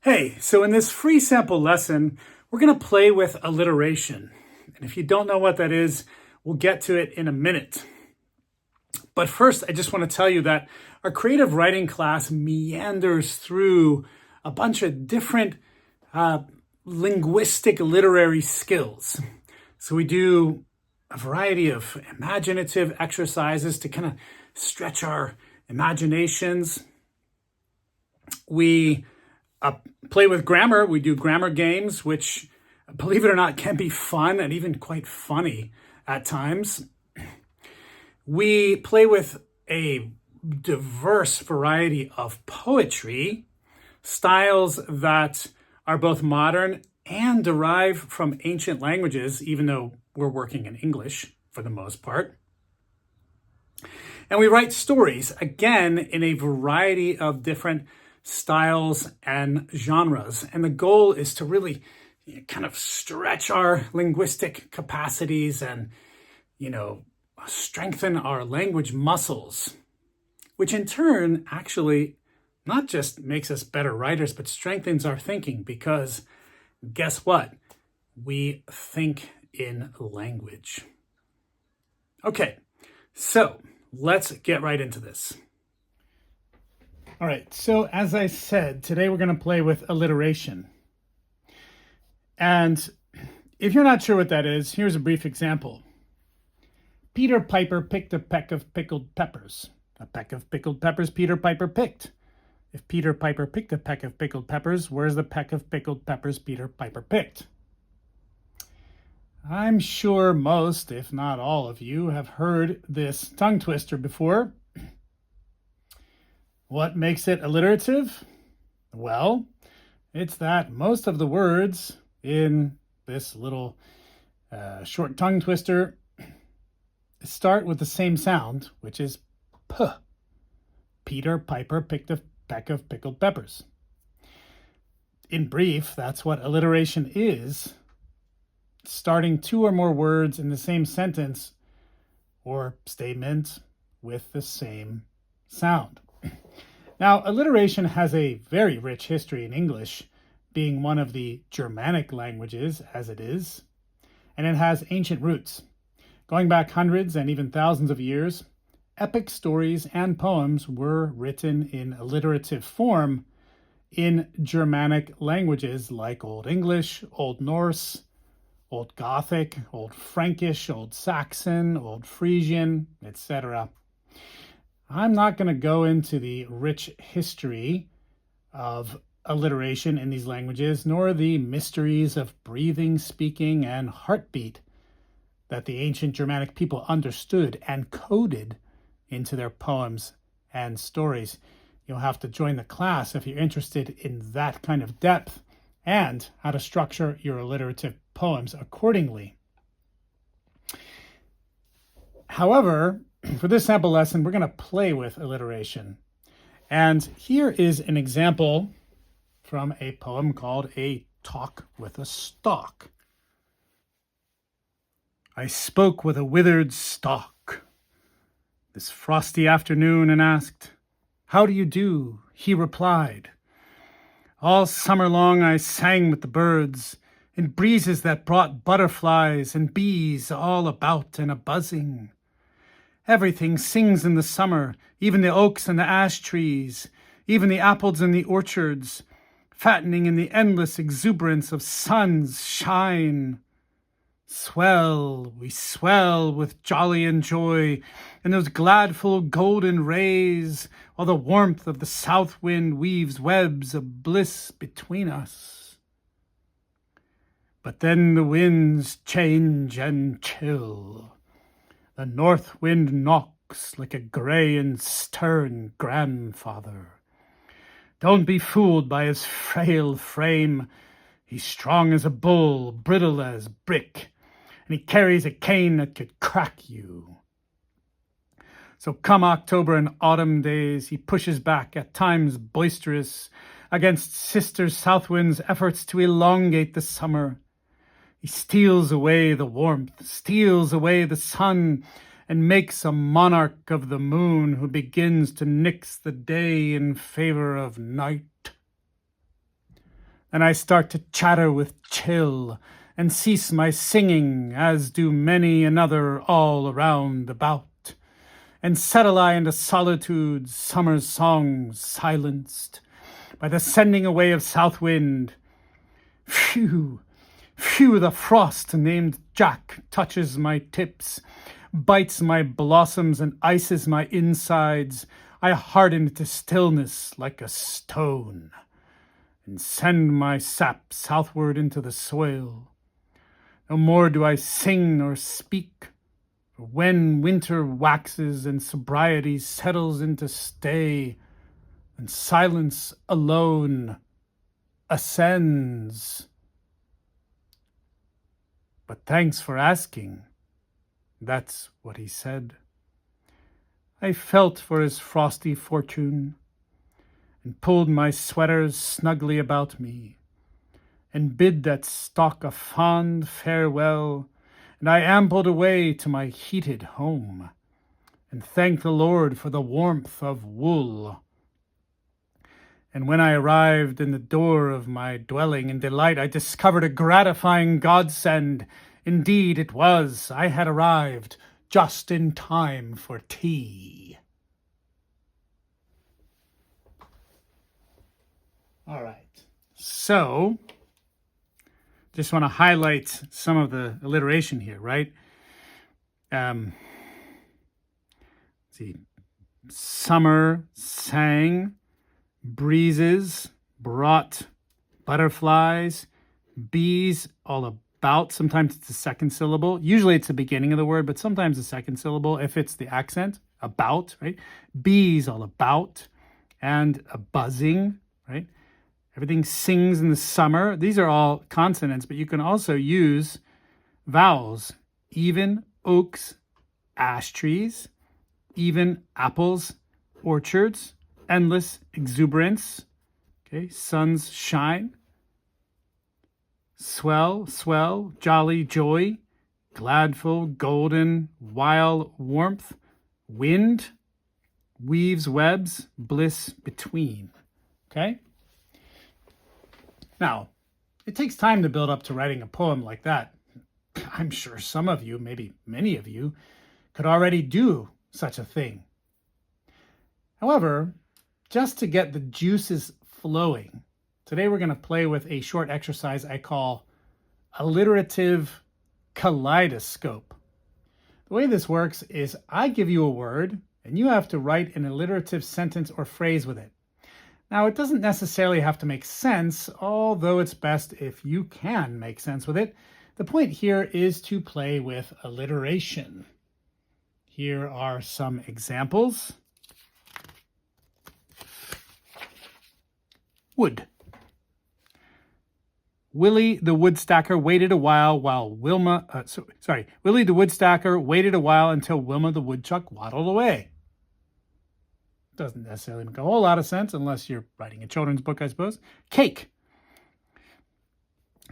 Hey, so in this free sample lesson, we're going to play with alliteration. And if you don't know what that is, we'll get to it in a minute. But first, I just want to tell you that our creative writing class meanders through a bunch of different linguistic literary skills. So we do a variety of imaginative exercises to kind of stretch our imaginations. We play with grammar. We do grammar games, which, believe it or not, can be fun and even quite funny at times. We play with a diverse variety of poetry, styles that are both modern and derive from ancient languages, even though we're working in English for the most part. And we write stories, again, in a variety of different styles and genres. And the goal is to really kind of stretch our linguistic capacities and, strengthen our language muscles, which in turn actually not just makes us better writers, but strengthens our thinking, because guess what? We think in language. Okay, so let's get right into this. All right, so as I said, today we're going to play with alliteration. And if you're not sure what that is, here's a brief example. Peter Piper picked a peck of pickled peppers. A peck of pickled peppers Peter Piper picked. If Peter Piper picked a peck of pickled peppers, where's the peck of pickled peppers Peter Piper picked? I'm sure most, if not all of you, have heard this tongue twister before. What makes it alliterative? Well, it's that most of the words in this little short tongue twister start with the same sound, which is P. Peter Piper picked a peck of pickled peppers. In brief, that's what alliteration is. Starting two or more words in the same sentence or statement with the same sound. Now, alliteration has a very rich history in English, being one of the Germanic languages as it is, and it has ancient roots. Going back hundreds and even thousands of years, epic stories and poems were written in alliterative form in Germanic languages like Old English, Old Norse, Old Gothic, Old Frankish, Old Saxon, Old Frisian, etc. I'm not going to go into the rich history of alliteration in these languages, nor the mysteries of breathing, speaking, and heartbeat that the ancient Germanic people understood and coded into their poems and stories. You'll have to join the class if you're interested in that kind of depth and how to structure your alliterative poems accordingly. However, for this sample lesson, we're going to play with alliteration. And here is an example from a poem called A Talk with a Stalk. I spoke with a withered stalk this frosty afternoon and asked, "How do you do?" He replied, "All summer long I sang with the birds, in breezes that brought butterflies and bees all about and a-buzzing. Everything sings in the summer, even the oaks and the ash trees, even the apples in the orchards, fattening in the endless exuberance of sun's shine. Swell, we swell with jolly and joy in those gladful golden rays, while the warmth of the south wind weaves webs of bliss between us. But then the winds change and chill. The north wind knocks like a grey and stern grandfather. Don't be fooled by his frail frame. He's strong as a bull, brittle as brick, and he carries a cane that could crack you. So come October and autumn days, he pushes back, at times boisterous, against sister Southwind's efforts to elongate the summer. He steals away the warmth, steals away the sun, and makes a monarch of the moon who begins to nix the day in favor of night. and I start to chatter with chill, and cease my singing, as do many another all around about, and settle I into solitude's summer songs silenced by the sending away of south wind. Phew, phew, the frost named Jack touches my tips, bites my blossoms and ices my insides. I harden to stillness like a stone, and send my sap southward into the soil. No more do I sing nor speak, for when winter waxes and sobriety settles into stay, and silence alone ascends. But thanks for asking. That's what he said. I felt for his frosty fortune, and pulled my sweaters snugly about me, and bid that stalk a fond farewell, and I ambled away to my heated home, and thanked the Lord for the warmth of wool. And when I arrived in the door of my dwelling in delight, I discovered a gratifying godsend. Indeed it was. I had arrived just in time for tea. All right. So, just want to highlight some of the alliteration here, right? Let's see. Summer sang, breezes brought, butterflies, bees all about. Sometimes it's the second syllable. Usually it's the beginning of the word, but sometimes the second syllable if it's the accent. About, right? Bees all about, and a buzzing, right? Everything sings in the summer. These are all consonants, but you can also use vowels. Even oaks, ash trees, even apples, orchards, endless exuberance, okay, suns shine, swell, swell, jolly, joy, gladful, golden, while, warmth, wind, weaves webs, bliss between, okay? Now, it takes time to build up to writing a poem like that. I'm sure some of you, maybe many of you, could already do such a thing. However, just to get the juices flowing, today we're going to play with a short exercise I call alliterative kaleidoscope. The way this works is I give you a word, and you have to write an alliterative sentence or phrase with it. Now, it doesn't necessarily have to make sense, although it's best if you can make sense with it. The point here is to play with alliteration. Here are some examples. Wood. Willie the woodstacker waited a while Willie the woodstacker waited a while until Wilma the woodchuck waddled away. Doesn't necessarily make a whole lot of sense unless you're writing a children's book, I suppose. Cake.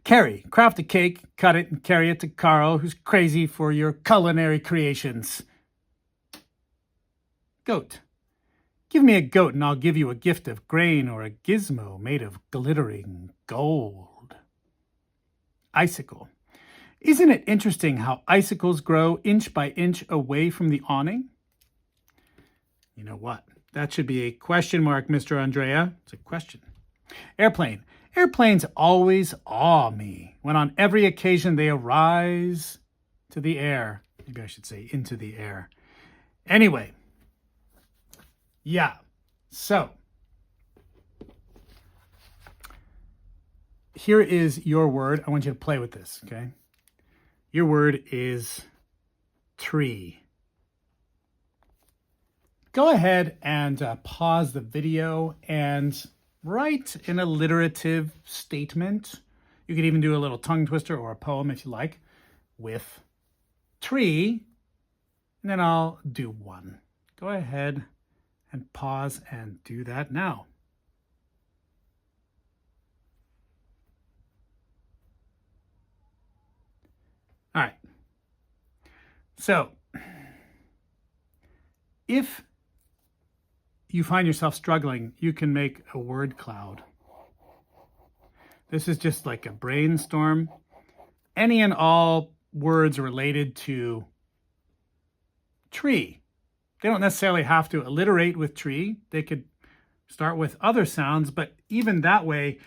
Carry. Craft a cake, cut it, and carry it to Carl, who's crazy for your culinary creations. Goat. Give me a goat and I'll give you a gift of grain or a gizmo made of glittering gold. Icicle. Isn't it interesting how icicles grow inch by inch away from the awning? You know what? That should be a question mark, Mr. Andrea. It's a question. Airplane. Airplanes always awe me when on every occasion they arise to the air. Maybe I should say into the air. Anyway. Yeah. So. Here is your word. I want you to play with this, okay? Your word is tree. Go ahead and pause the video and write an alliterative statement. You could even do a little tongue twister or a poem if you like with tree, and then I'll do one. Go ahead and pause and do that now. All right. So, if you find yourself struggling, you can make a word cloud. This is just like a brainstorm. Any and all words related to tree. They don't necessarily have to alliterate with tree. They could start with other sounds, but even that way,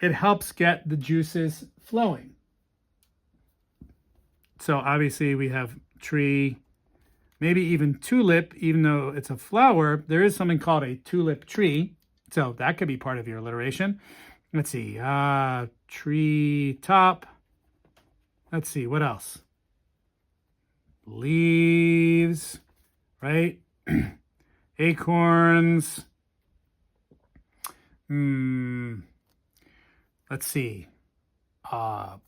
it helps get the juices flowing. So obviously we have tree, maybe even tulip, even though it's a flower, there is something called a tulip tree. So that could be part of your alliteration. Let's see, tree top. Let's see, what else? Leaves, right? Acorns. Let's see. How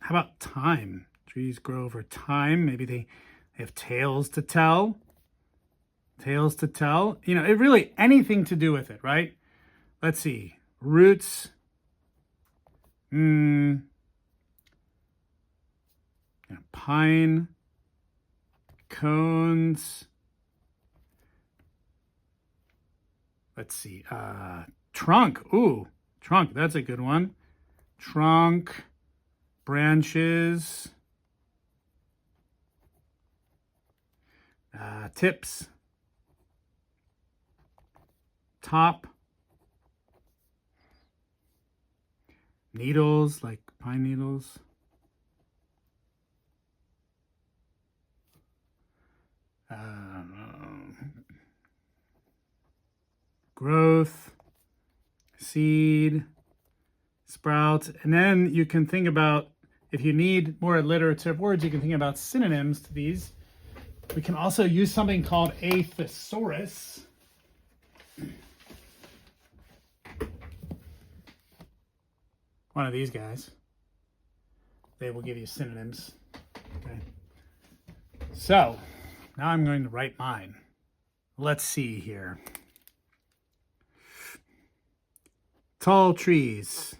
about time? Trees grow over time. Maybe they have tales to tell. Tales to tell. You know, it really anything to do with it, right? Let's see. Roots. Pine. Cones. Let's see. Trunk. Ooh, trunk. That's a good one. Trunk. Branches. Tips. Top. Needles, like pine needles. Growth, seed, sprout. And then you can think about, if you need more alliterative words, you can think about synonyms to these. We can also use something called a thesaurus. One of these guys. They will give you synonyms. Okay. So, now I'm going to write mine. Let's see here. Tall trees.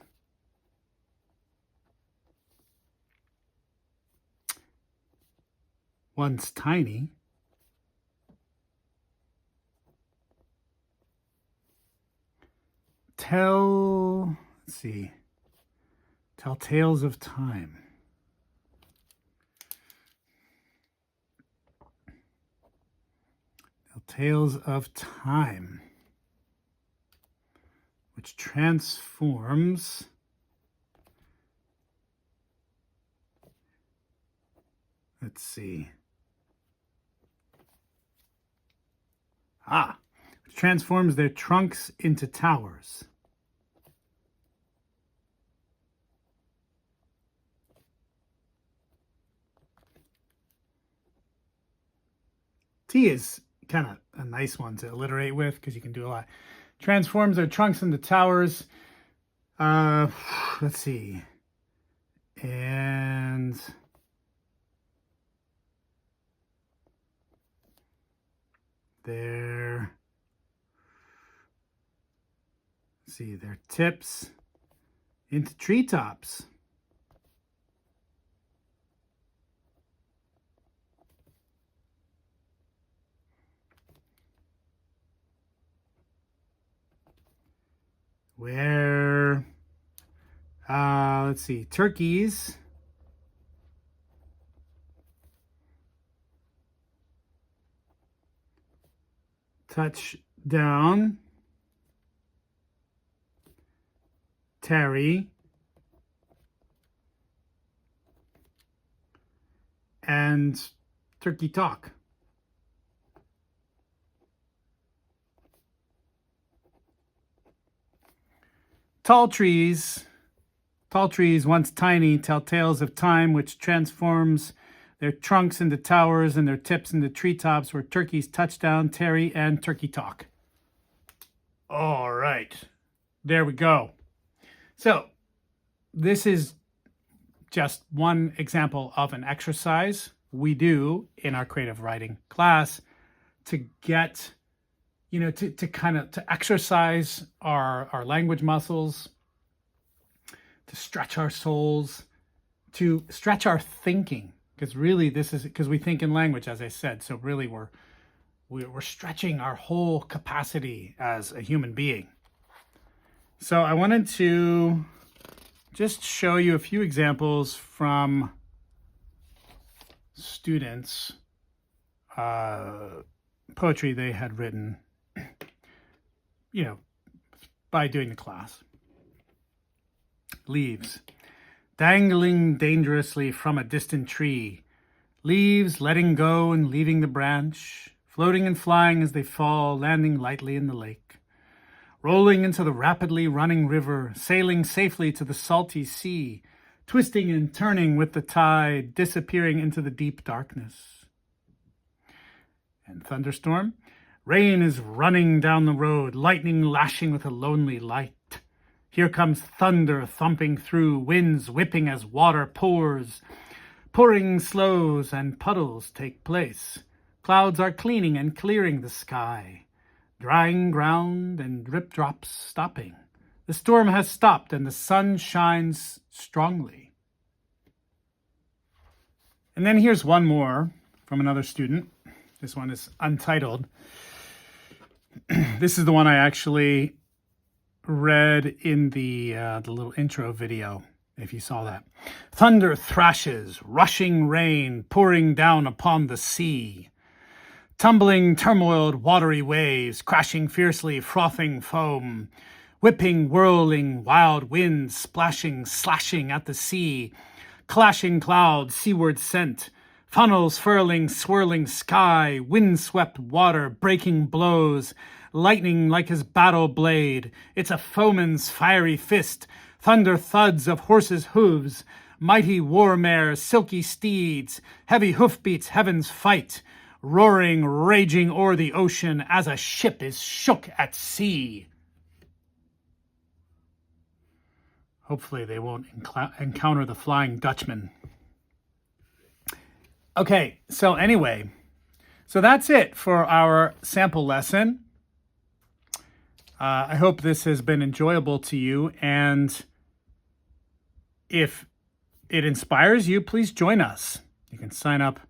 Once tiny. Let's see. Tell tales of time. Tell tales of time, which transforms let's see. Which transforms their trunks into towers. T is kind of a nice one to alliterate with because you can do a lot. Transforms their trunks into towers. Let's see. And their tips into treetops. Where, let's see, turkeys touch down, tarry, and turkey talk. Tall trees, once tiny, tell tales of time, which transforms their trunks into towers and their tips into treetops, where turkeys touch down, tarry, and turkey talk. All right, there we go. So this is just one example of an exercise we do in our creative writing class to get, to exercise our language muscles, to stretch our souls, to stretch our thinking. Because really this is, because we think in language, as I said. So really we're stretching our whole capacity as a human being. So I wanted to just show you a few examples from students' poetry they had written, by doing the class. Leaves. Dangling dangerously from a distant tree. Leaves letting go and leaving the branch, floating and flying as they fall, landing lightly in the lake. Rolling into the rapidly running river, sailing safely to the salty sea, twisting and turning with the tide, disappearing into the deep darkness. And thunderstorm. Rain is running down the road, lightning lashing with a lonely light. Here comes thunder thumping through, winds whipping as water pours. Pouring slows and puddles take place. Clouds are cleaning and clearing the sky. Drying ground and drip drops stopping. The storm has stopped and the sun shines strongly. And then here's one more from another student. This one is untitled. This is the one I actually read in the little intro video, if you saw that. Thunder thrashes, rushing rain pouring down upon the sea. Tumbling, turmoiled, watery waves, crashing fiercely, frothing foam. Whipping, whirling, wild winds, splashing, slashing at the sea. Clashing clouds, seaward sent. Funnels furling, swirling sky, windswept water, breaking blows, lightning like his battle blade. It's a foeman's fiery fist, thunder thuds of horses' hooves, mighty war mares, silky steeds, heavy hoofbeats, heaven's fight, roaring, raging o'er the ocean as a ship is shook at sea. Hopefully they won't encounter the Flying Dutchman. Okay, so anyway, so that's it for our sample lesson. I hope this has been enjoyable to you, and if it inspires you, please join us. You can sign up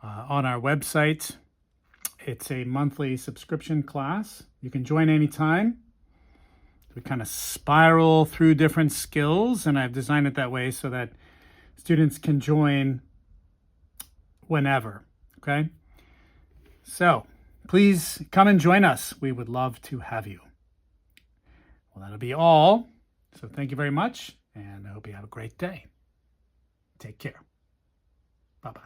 on our website. It's a monthly subscription class. You can join anytime. We kind of spiral through different skills, and I've designed it that way so that students can join whenever, okay? So please come and join us. We would love to have you. Well, that'll be all. So thank you very much, and I hope you have a great day. Take care. Bye-bye.